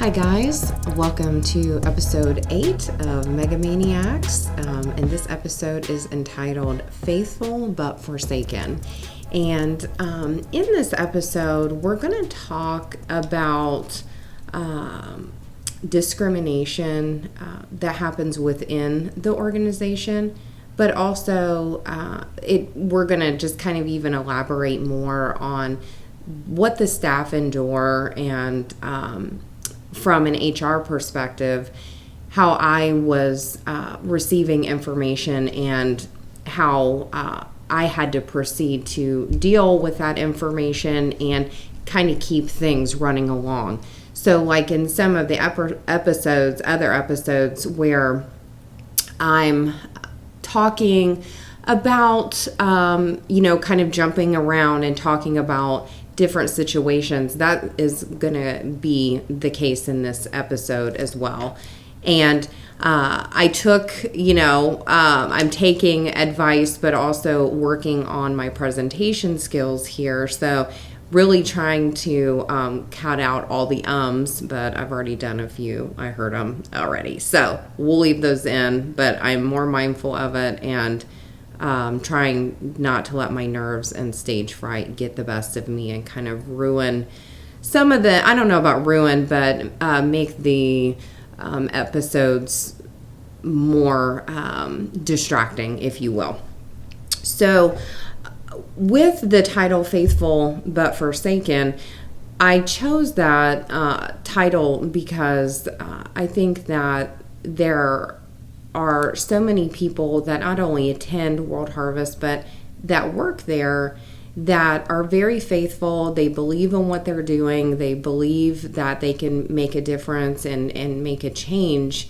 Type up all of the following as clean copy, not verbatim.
Hi guys, welcome to episode 8 of Maniacs, and this episode is entitled Faithful but Forsaken. And in this episode, we're going to talk about discrimination that happens within the organization, but also we're going to just kind of even elaborate more on what the staff endure and from an HR perspective, how I was receiving information and how I had to proceed to deal with that information and kind of keep things running along. So like in some of the other episodes where I'm talking about, kind of jumping around and talking about different situations, that is going to be the case in this episode as well. And I took, I'm taking advice, but also working on my presentation skills here. So really trying to cut out all the but I've already done a few. I heard them already. So we'll leave those in, but I'm more mindful of it and trying not to let my nerves and stage fright get the best of me and kind of ruin some of the, I don't know about ruin, but make the episodes more distracting, if you will. So with the title Faithful but Forsaken, I chose that title because I think that there are so many people that not only attend World Harvest, but that work there that are very faithful. They believe in what they're doing. They believe that they can make a difference and make a change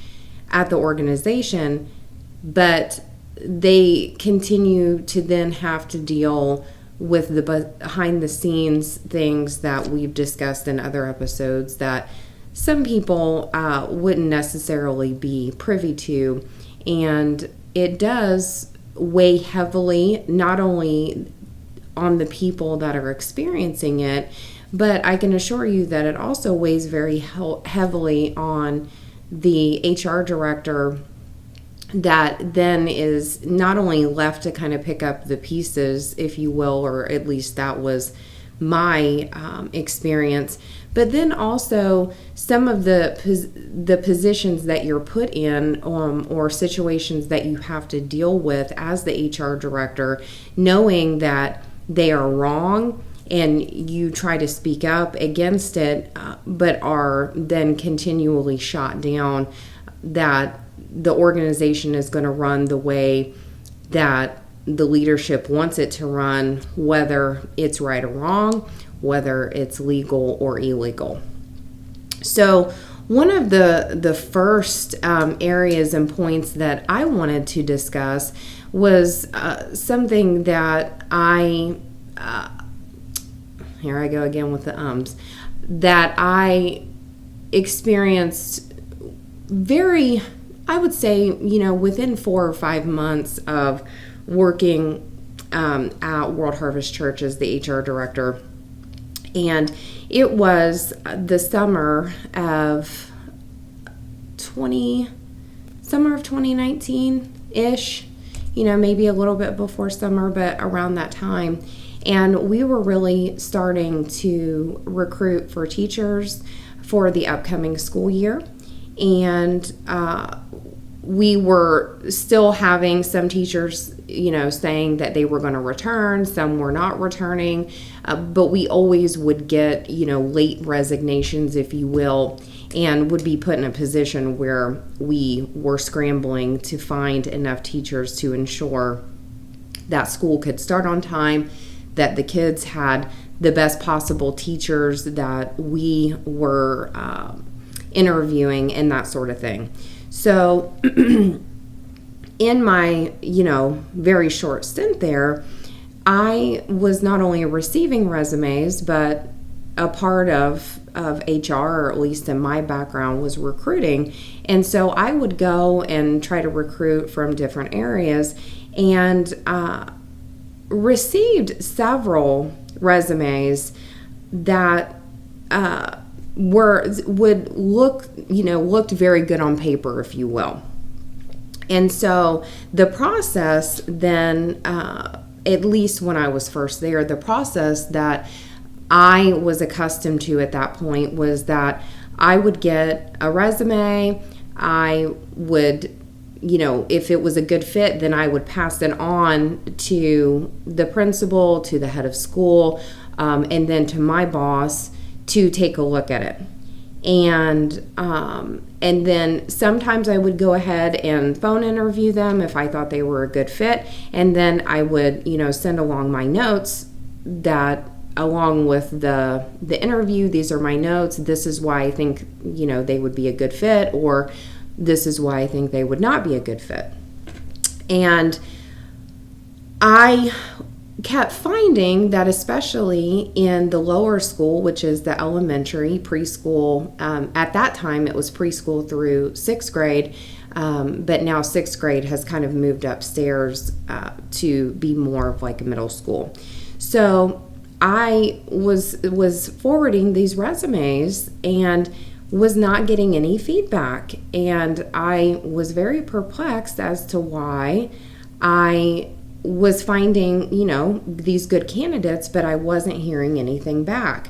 at the organization, but they continue to then have to deal with the behind the scenes things that we've discussed in other episodes that some people wouldn't necessarily be privy to. And it does weigh heavily, not only on the people that are experiencing it, but I can assure you that it also weighs very heavily on the HR director that then is not only left to kind of pick up the pieces, if you will, or at least that was my experience, but then also some of the positions that you're put in or situations that you have to deal with as the HR director, knowing that they are wrong and you try to speak up against it, but are then continually shot down, that the organization is going to run the way that the leadership wants it to run, whether it's right or wrong, whether it's legal or illegal. So one of the first areas and points that I wanted to discuss was something that here I go again with the that I experienced very, I would say, within 4 or 5 months of working at World Harvest Church as the HR director. And it was the summer of 2019-ish, maybe a little bit before summer, but around that time. And we were really starting to recruit for teachers for the upcoming school year. And we were still having some teachers, saying that they were going to return. Some were not returning, but we always would get, late resignations, if you will, and would be put in a position where we were scrambling to find enough teachers to ensure that school could start on time, that the kids had the best possible teachers that we were interviewing, and that sort of thing. So in my, very short stint there, I was not only receiving resumes, but a part of HR, or at least in my background, was recruiting. And so I would go and try to recruit from different areas and received several resumes that would looked very good on paper, if you will. And so the process then, at least when I was first there, the process that I was accustomed to at that point was that I would get a resume. I would, if it was a good fit, then I would pass it on to the principal, to the head of school, and then to my boss to take a look at it. And then sometimes I would go ahead and phone interview them if I thought they were a good fit. And then I would, send along my notes that along with the interview, these are my notes. This is why I think, they would be a good fit, or this is why I think they would not be a good fit. And I kept finding that especially in the lower school, which is the elementary preschool, at that time it was preschool through sixth grade, but now sixth grade has kind of moved upstairs to be more of like a middle school. So I was forwarding these resumes and was not getting any feedback, and I was very perplexed as to why I was finding, these good candidates, but I wasn't hearing anything back.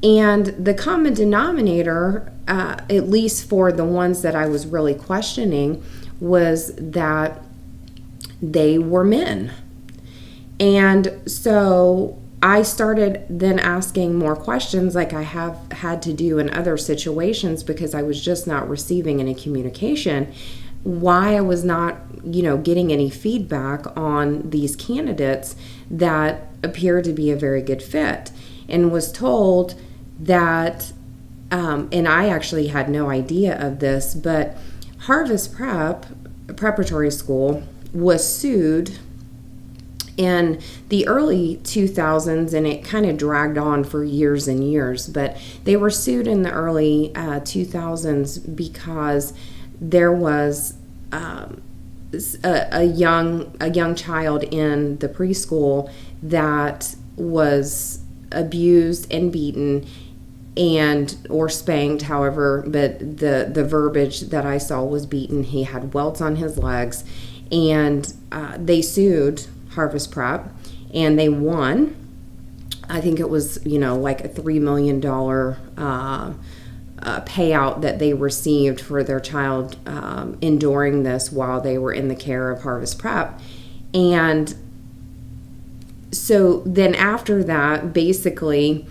And the common denominator, at least for the ones that I was really questioning, was that they were men. And so I started then asking more questions like I have had to do in other situations, because I was just not receiving any communication, why I was not, getting any feedback on these candidates that appeared to be a very good fit, and was told that, and I actually had no idea of this, but Harvest Preparatory School was sued in the early 2000s, and it kind of dragged on for years and years, but they were sued in the early 2000s because there was a young child in the preschool that was abused and beaten or spanked, however, but the verbiage that I saw was beaten. He had welts on his legs, and they sued Harvest Prep, and they won. I think it was, like a $3 million payout that they received for their child enduring this while they were in the care of Harvest Prep. And so then after that, basically,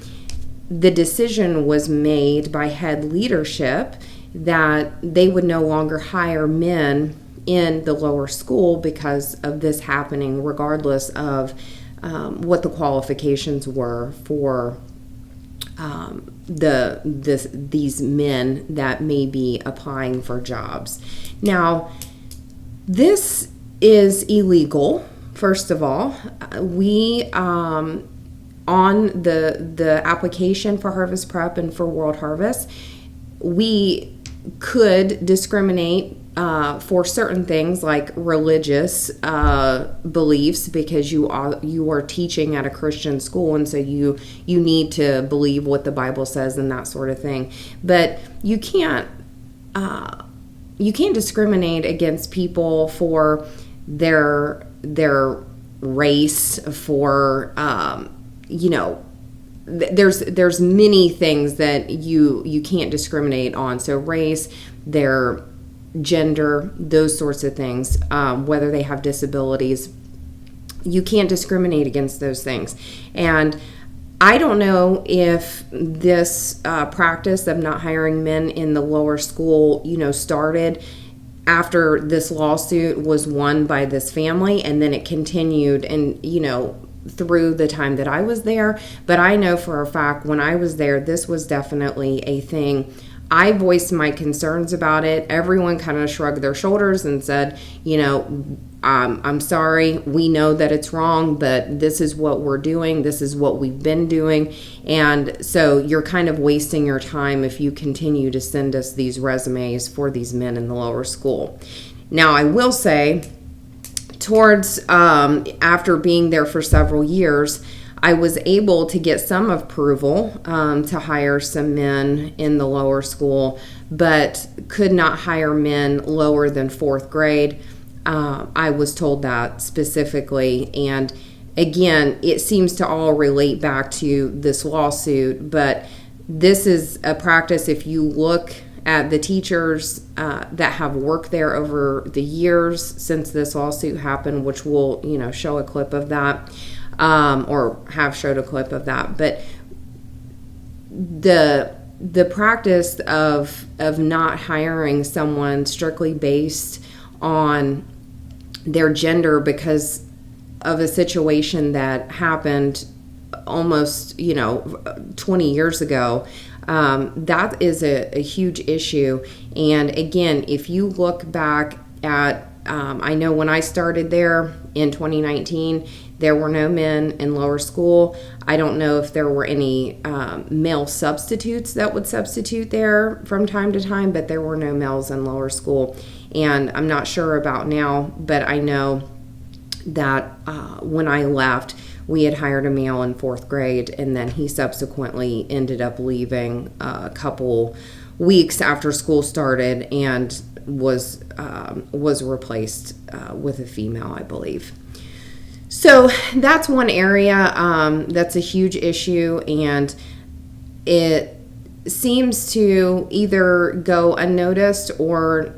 the decision was made by head leadership that they would no longer hire men in the lower school because of this happening, regardless of what the qualifications were for these men that may be applying for jobs. Now, this is illegal. First of all, we on the application for Harvest Prep and for World Harvest, we could discriminate for certain things like religious beliefs, because you are teaching at a Christian school, and so you need to believe what the Bible says and that sort of thing. But you can't discriminate against people for their race, for there's many things that you can't discriminate on. So race, their gender, those sorts of things, whether they have disabilities, you can't discriminate against those things. And I don't know if this practice of not hiring men in the lower school, started after this lawsuit was won by this family, and then it continued and, through the time that I was there. But I know for a fact when I was there, this was definitely a thing. I voiced my concerns about it. Everyone kind of shrugged their shoulders and said, I'm sorry, we know that it's wrong, but this is what we're doing. This is what we've been doing. And so you're kind of wasting your time if you continue to send us these resumes for these men in the lower school. Now, I will say towards after being there for several years, I was able to get some approval to hire some men in the lower school, but could not hire men lower than fourth grade. I was told that specifically. And again, it seems to all relate back to this lawsuit, but this is a practice. If you look at the teachers that have worked there over the years since this lawsuit happened, which will, show a clip of that, or have showed a clip of that, but the practice of not hiring someone strictly based on their gender because of a situation that happened almost 20 years ago, that is a huge issue. And again, if you look back at I know when I started there in 2019, there were no men in lower school. I don't know if there were any male substitutes that would substitute there from time to time, but there were no males in lower school. And I'm not sure about now, but I know that when I left, we had hired a male in fourth grade, and then he subsequently ended up leaving a couple weeks after school started and was replaced with a female, I believe. So that's one area that's a huge issue, and it seems to either go unnoticed or,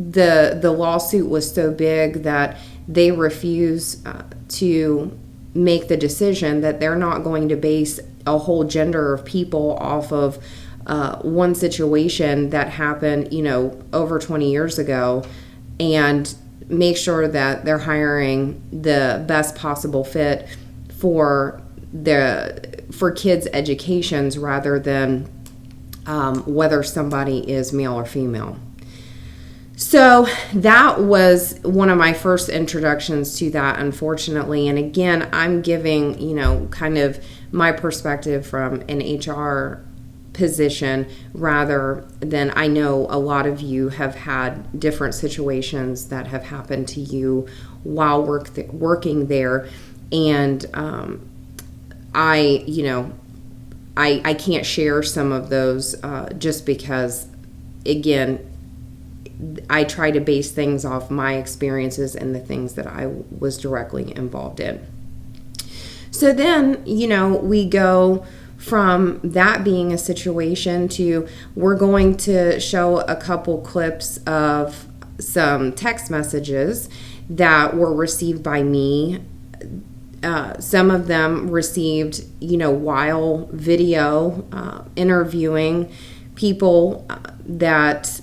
the lawsuit was so big that they refuse to make the decision that they're not going to base a whole gender of people off of one situation that happened, over 20 years ago, and make sure that they're hiring the best possible fit for kids' educations rather than whether somebody is male or female. So that was one of my first introductions to that, unfortunately. And again, I'm giving, kind of my perspective from an HR position rather than, I know a lot of you have had different situations that have happened to you while working there. And I can't share some of those just because, again, I try to base things off my experiences and the things that I was directly involved in. So then, we go from that being a situation to we're going to show a couple clips of some text messages that were received by me. Some of them received, while video interviewing people that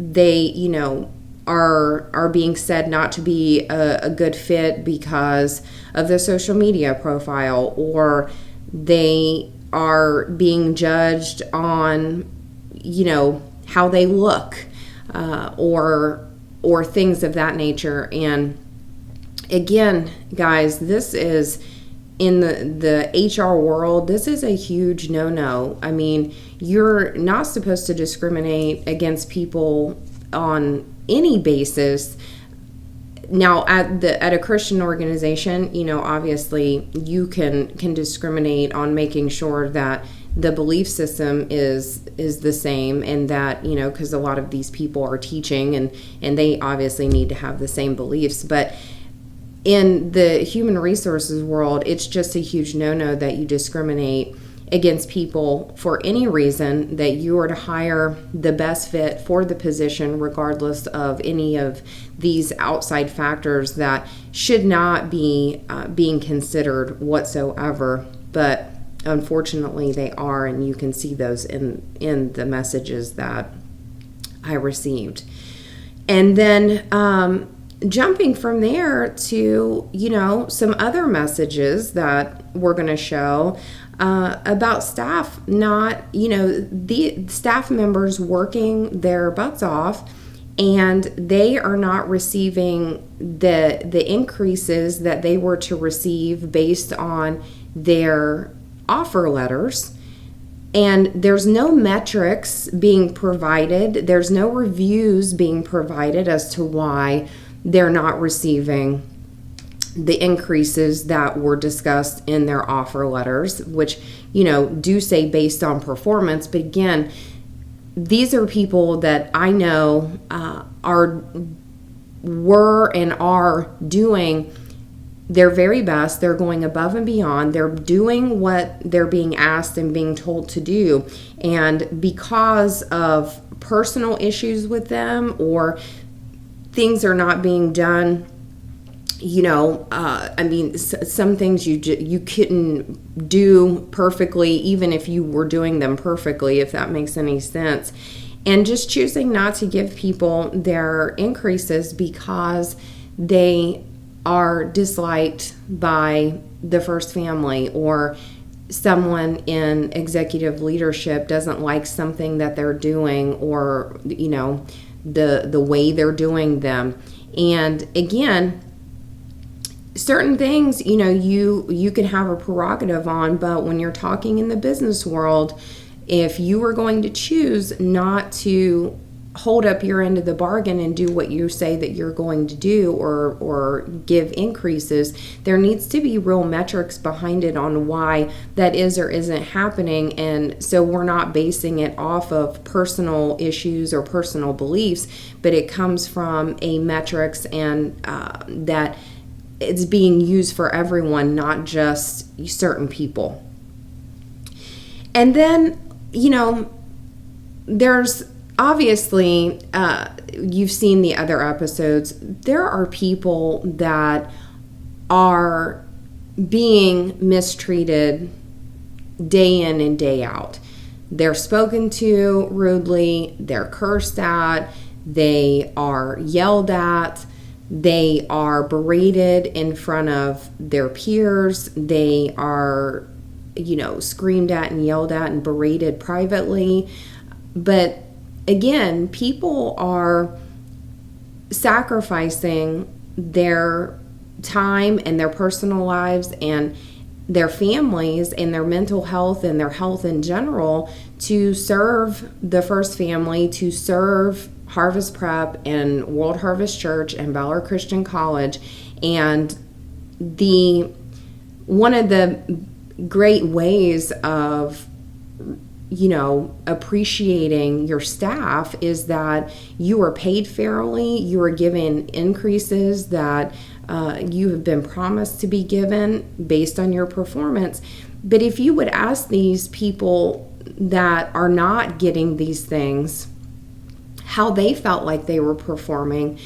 they, are being said not to be a good fit because of the social media profile, or they are being judged on, how they look, or things of that nature. And again, guys, this is in the HR world, this is a huge no-no. I mean, you're not supposed to discriminate against people on any basis. Now, at a Christian organization, obviously you can discriminate on making sure that the belief system is the same, and that, because a lot of these people are teaching and they obviously need to have the same beliefs. But in the human resources world, it's just a huge no-no that you discriminate against people for any reason, that you are to hire the best fit for the position regardless of any of these outside factors that should not be being considered whatsoever. But unfortunately they are, and you can see those in the messages that I received. And then jumping from there to, some other messages that we're going to show about staff not, the staff members working their butts off, and they are not receiving the increases that they were to receive based on their offer letters. And there's no metrics being provided. There's no reviews being provided as to why they're not receiving the increases that were discussed in their offer letters, which, do say based on performance. But again, these are people that I know were and are doing their very best. They're going above and beyond. They're doing what they're being asked and being told to do. And because of personal issues with them, or things are not being done, some things you couldn't do perfectly, even if you were doing them perfectly, if that makes any sense. And just choosing not to give people their increases because they are disliked by the first family, or someone in executive leadership doesn't like something that they're doing, or the way they're doing them. And again, certain things you can have a prerogative on, but when you're talking in the business world, if you are going to choose not to hold up your end of the bargain and do what you say that you're going to do, or give increases, there needs to be real metrics behind it on why that is or isn't happening. And so we're not basing it off of personal issues or personal beliefs, but it comes from a metrics, and that it's being used for everyone, not just certain people. And then, there's obviously, you've seen the other episodes, there are people that are being mistreated day in and day out. They're spoken to rudely, they're cursed at, they are yelled at, they are berated in front of their peers, they are, screamed at and yelled at and berated privately. But again, people are sacrificing their time and their personal lives and their families and their mental health and their health in general to serve the first family, to serve Harvest Prep and World Harvest Church and Valor Christian College. And one of the great ways of appreciating your staff is that you are paid fairly, you are given increases that you have been promised to be given based on your performance. But if you would ask these people that are not getting these things how they felt like they were performing,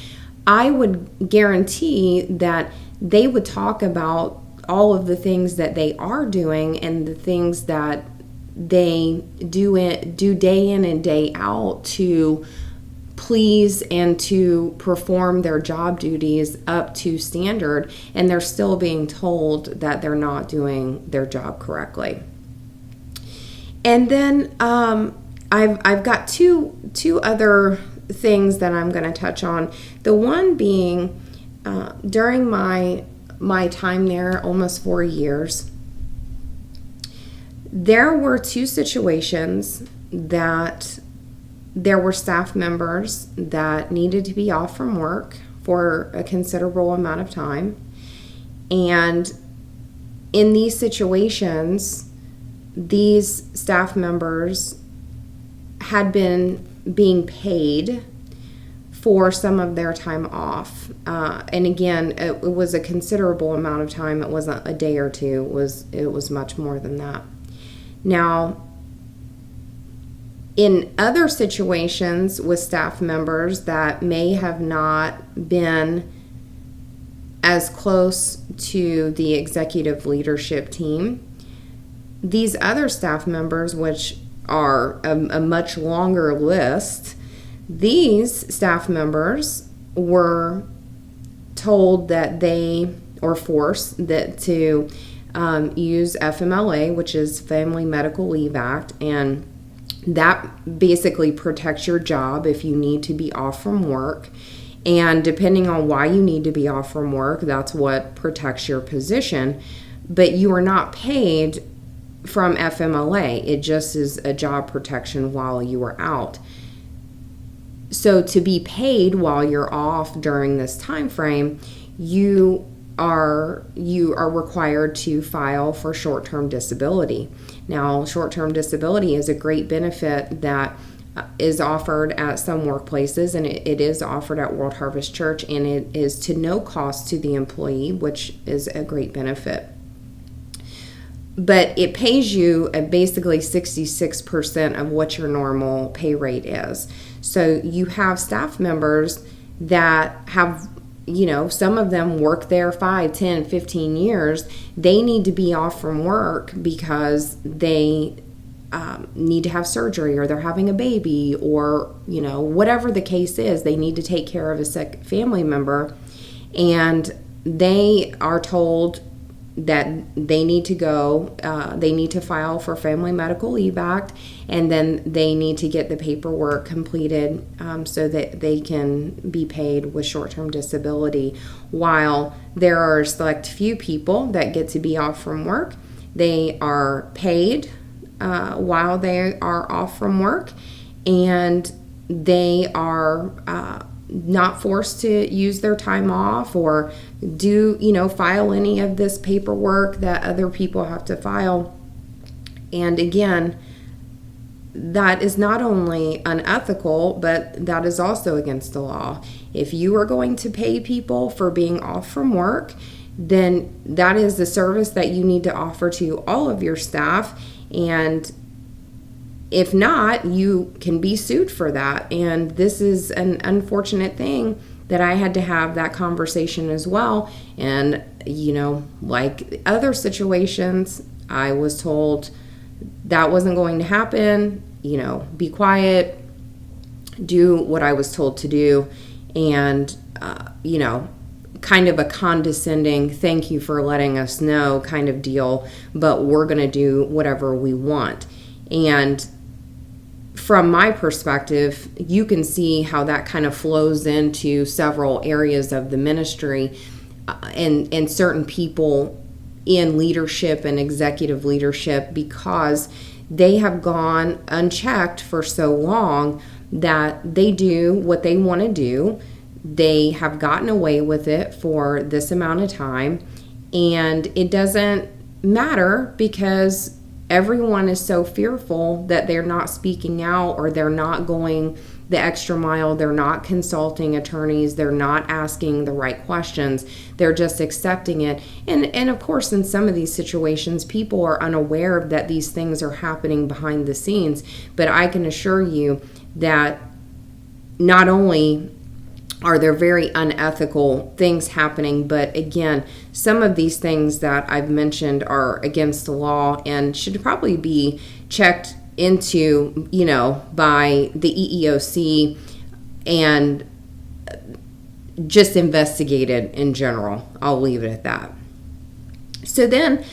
I would guarantee that they would talk about all of the things that they are doing and the things that they do day in and day out to please and to perform their job duties up to standard, and they're still being told that they're not doing their job correctly. And then I've got two other things that I'm going to touch on. The one being during my time there, almost 4 years, there were two situations that there were staff members that needed to be off from work for a considerable amount of time. And in these situations, these staff members had been being paid for some of their time off. And again, it was a considerable amount of time. It wasn't a day or two. It was much more than that. Now, in other situations with staff members that may have not been as close to the executive leadership team, these other staff members, which are a much longer list, these staff members were told that forced to use FMLA, which is Family Medical Leave Act, and that basically protects your job if you need to be off from work. And depending on why you need to be off from work, that's what protects your position. But you are not paid from FMLA. It just is a job protection while you are out. So to be paid while you're off during this time frame, you are required to file for short-term disability. Now, short-term disability is a great benefit that is offered at some workplaces, and it is offered at World Harvest Church, and it is to no cost to the employee, which is a great benefit. But it pays you at basically 66% of what your normal pay rate is. So you have staff members that have, some of them work there 5, 10, 15 years. They need to be off from work because they need to have surgery, or they're having a baby, or, whatever the case is, they need to take care of a sick family member. And they are told that they need to go, they need to file for Family Medical Leave Act, and then they need to get the paperwork completed so that they can be paid with short-term disability. While there are a select few people that get to be off from work, they are paid while they are off from work, and they are not forced to use their time off or do, file any of this paperwork that other people have to file. And again, that is not only unethical, but that is also against the law. If you are going to pay people for being off from work, then that is the service that you need to offer to all of your staff. And if not, you can be sued for that. And this is an unfortunate thing that I had to have that conversation as well. And, like other situations, I was told that wasn't going to happen. Be quiet, do what I was told to do. And, kind of a condescending, thank you for letting us know kind of deal, but we're going to do whatever we want. And from my perspective, you can see how that kind of flows into several areas of the ministry and certain people in leadership and executive leadership, because they have gone unchecked for so long that they do what they want to do. They have gotten away with it for this amount of time, and it doesn't matter because everyone is so fearful that they're not speaking out, or they're not going the extra mile. They're not consulting attorneys. They're not asking the right questions. They're just accepting it. And of course, in some of these situations, people are unaware that these things are happening behind the scenes. But I can assure you that not only are there very unethical things happening, but again, some of these things that I've mentioned are against the law and should probably be checked into, by the EEOC and just investigated in general. I'll leave it at that. So then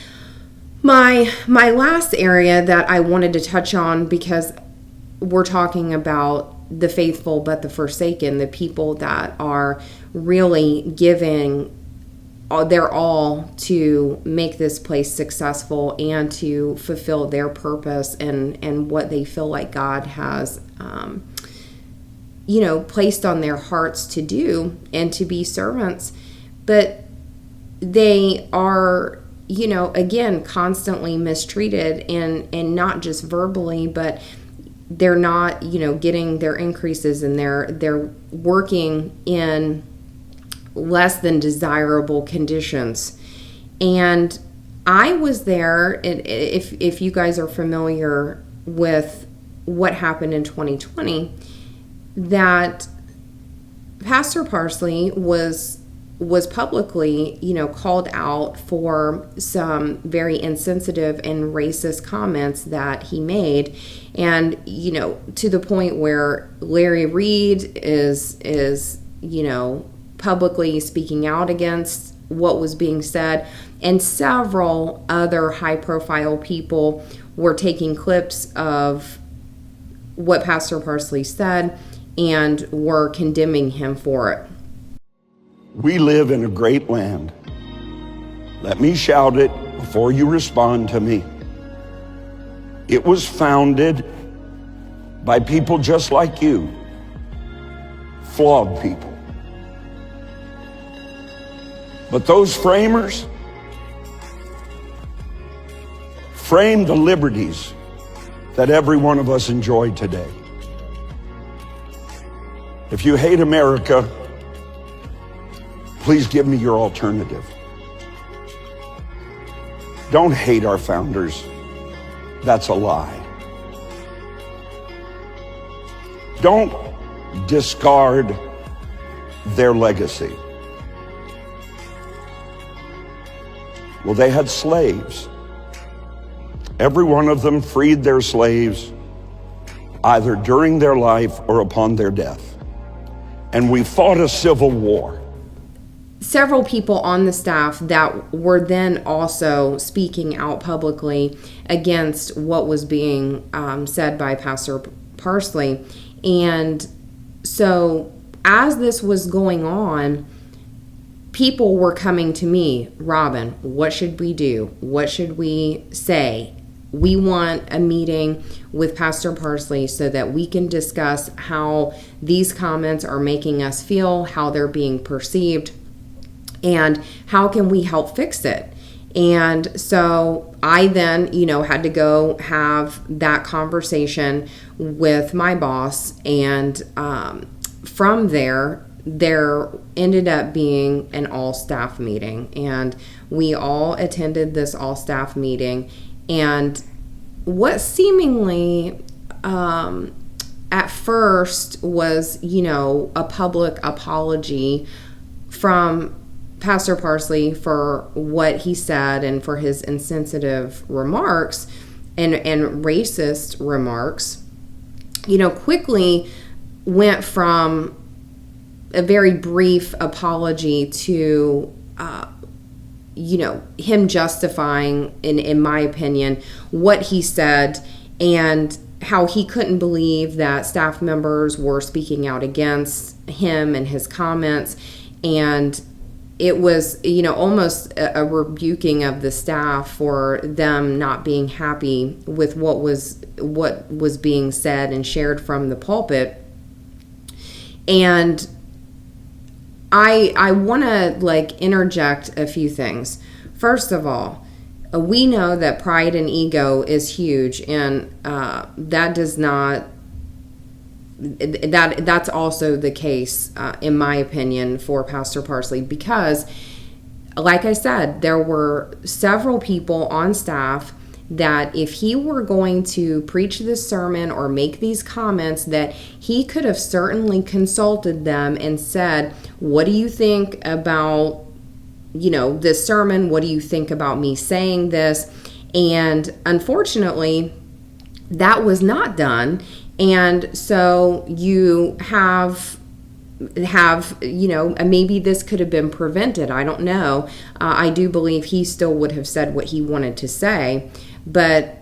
my last area that I wanted to touch on, because we're talking about the faithful but the forsaken, the people that are really giving their all to make this place successful and to fulfill their purpose and what they feel like God has placed on their hearts to do, and to be servants. But they are, again, constantly mistreated, and not just verbally, but they're not, getting their increases, and they're working in less than desirable conditions. And I was there, if you guys are familiar with what happened in 2020, that Pastor Parsley was publicly, called out for some very insensitive and racist comments that he made. And, to the point where Larry Reed is, publicly speaking out against what was being said. And several other high-profile people were taking clips of what Pastor Parsley said and were condemning him for it. We live in a great land. Let me shout it before you respond to me. It was founded by people just like you, flawed people. But those framers framed the liberties that every one of us enjoy today. If you hate America, please give me your alternative. Don't hate our founders. That's a lie. Don't discard their legacy. Well, they had slaves. Every one of them freed their slaves either during their life or upon their death. And we fought a civil war. Several people on the staff that were then also speaking out publicly against what was being said by Pastor Parsley. And so as this was going on, people were coming to me, Robin, what should we do? What should we say? We want a meeting with Pastor Parsley so that we can discuss how these comments are making us feel, how they're being perceived, and how can we help fix it. And so I then, had to go have that conversation with my boss. And from there ended up being an all-staff meeting. And we all attended this all-staff meeting. And what seemingly at first was, a public apology from Pastor Parsley for what he said and for his insensitive remarks and racist remarks, quickly went from a very brief apology to, him justifying, in my opinion, what he said and how he couldn't believe that staff members were speaking out against him and his comments. And it was, almost a rebuking of the staff for them not being happy with what was being said and shared from the pulpit. And I want to interject a few things. First of all, we know that pride and ego is huge, and that's also the case, in my opinion, for Pastor Parsley, because, like I said, there were several people on staff that if he were going to preach this sermon or make these comments, that he could have certainly consulted them and said, what do you think about, this sermon? What do you think about me saying this? And unfortunately, that was not done. And so you have maybe this could have been prevented. I don't know. I do believe he still would have said what he wanted to say, but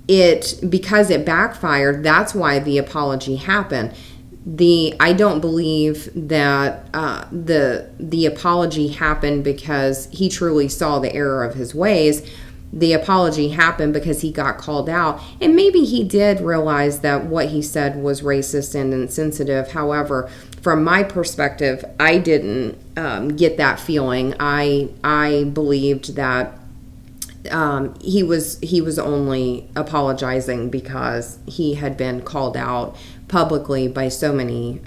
because it backfired, that's why the apology happened. I don't believe that the apology happened because he truly saw the error of his ways. The apology happened because he got called out, and maybe he did realize that what he said was racist and insensitive. However, from my perspective, I didn't get that feeling. I believed that he was only apologizing because he had been called out publicly by so many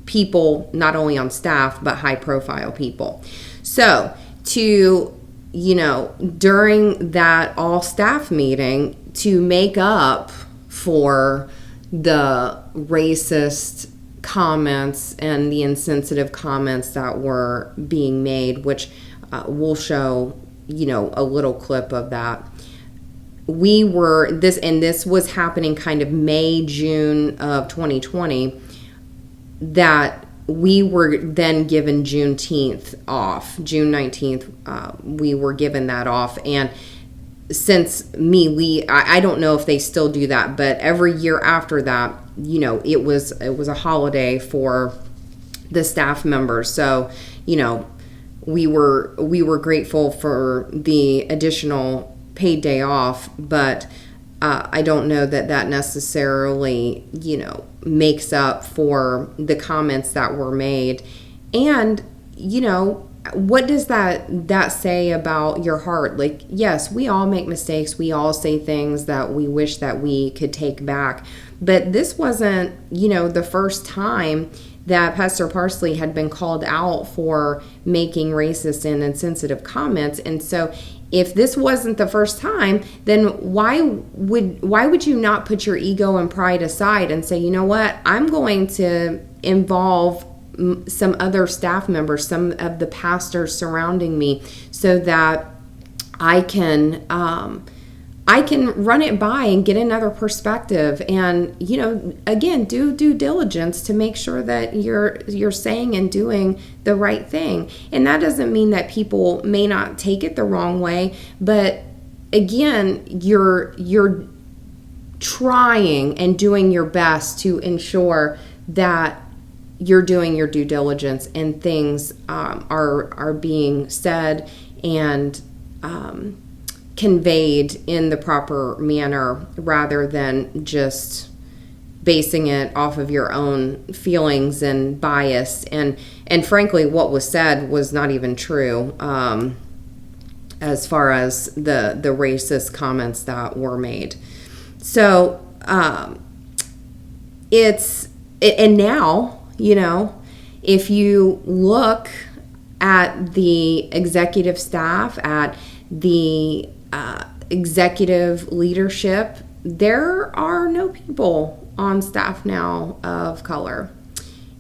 people, not only on staff but high profile people. So during that all staff meeting, to make up for the racist comments and the insensitive comments that were being made, which we'll show, a little clip of that. This was happening kind of May, June of 2020, that we were then given Juneteenth off. June 19th, we were given that off. And since I don't know if they still do that, but every year after that, it was a holiday for the staff members. So, we were grateful for the additional paid day off, but I don't know that that necessarily, makes up for the comments that were made. And, what does that say about your heart? Like, yes, we all make mistakes. We all say things that we wish that we could take back. But this wasn't, the first time that Pastor Parsley had been called out for making racist and insensitive comments. And so if this wasn't the first time, then why would you not put your ego and pride aside and say, you know what, I'm going to involve some other staff members, some of the pastors surrounding me, so that I can run it by and get another perspective, and again, do due diligence to make sure that you're saying and doing the right thing. And that doesn't mean that people may not take it the wrong way, but again, you're trying and doing your best to ensure that you're doing your due diligence and things are being said and conveyed in the proper manner, rather than just basing it off of your own feelings and bias. And frankly, what was said was not even true as far as the racist comments that were made. So and now, if you look at the executive staff, at the executive leadership, there are no people on staff now of color.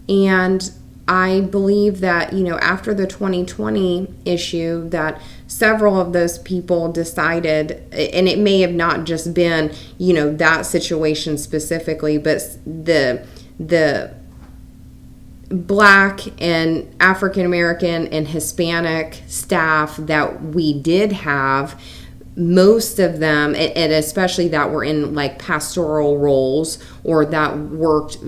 And I believe that, after the 2020 issue, that several of those people decided, and it may have not just been, that situation specifically, but the Black and African American and Hispanic staff that we did have, most of them, and especially that were in like pastoral roles or that worked,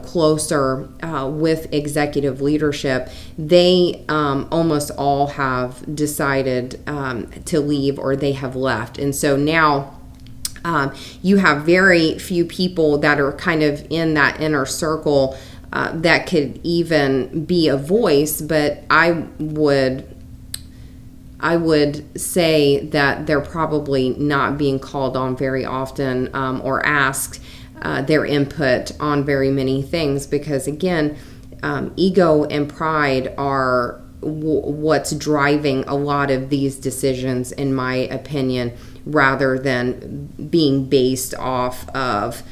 closer with executive leadership, they almost all have decided to leave, or they have left. And so now you have very few people that are kind of in that inner circle that could even be a voice, but I would say that they're probably not being called on very often or asked their input on very many things, because again, ego and pride are what's driving a lot of these decisions, in my opinion, rather than being based off of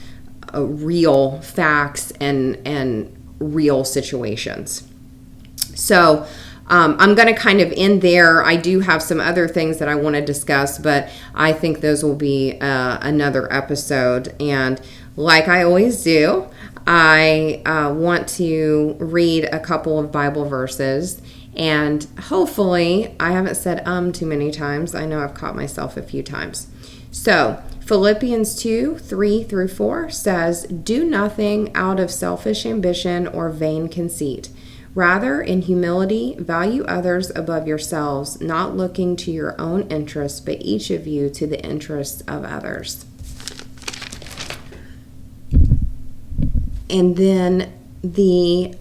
real facts and real situations. So I'm going to kind of end there. I do have some other things that I want to discuss, but I think those will be another episode. And like I always do, I want to read a couple of Bible verses, and hopefully I haven't said too many times. I know I've caught myself a few times. So Philippians 2:3-4 says, "Do nothing out of selfish ambition or vain conceit. Rather, in humility, value others above yourselves, not looking to your own interests, but each of you to the interests of others." And then the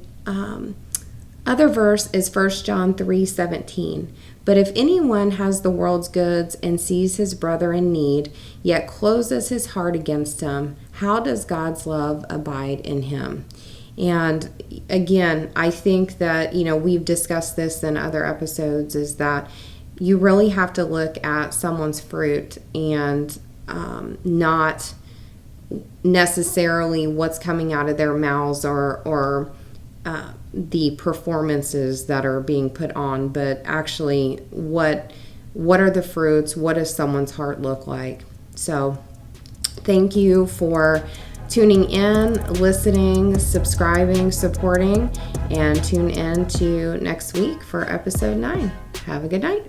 other verse is 1 John 3:17. "But if anyone has the world's goods and sees his brother in need, yet closes his heart against him, how does God's love abide in him?" And again, I think that, we've discussed this in other episodes, is that you really have to look at someone's fruit and not necessarily what's coming out of their mouths or the performances that are being put on, but actually what are the fruits? What does someone's heart look like? So thank you for tuning in, listening, subscribing, supporting, and tune in to next week for episode 9. Have a good night.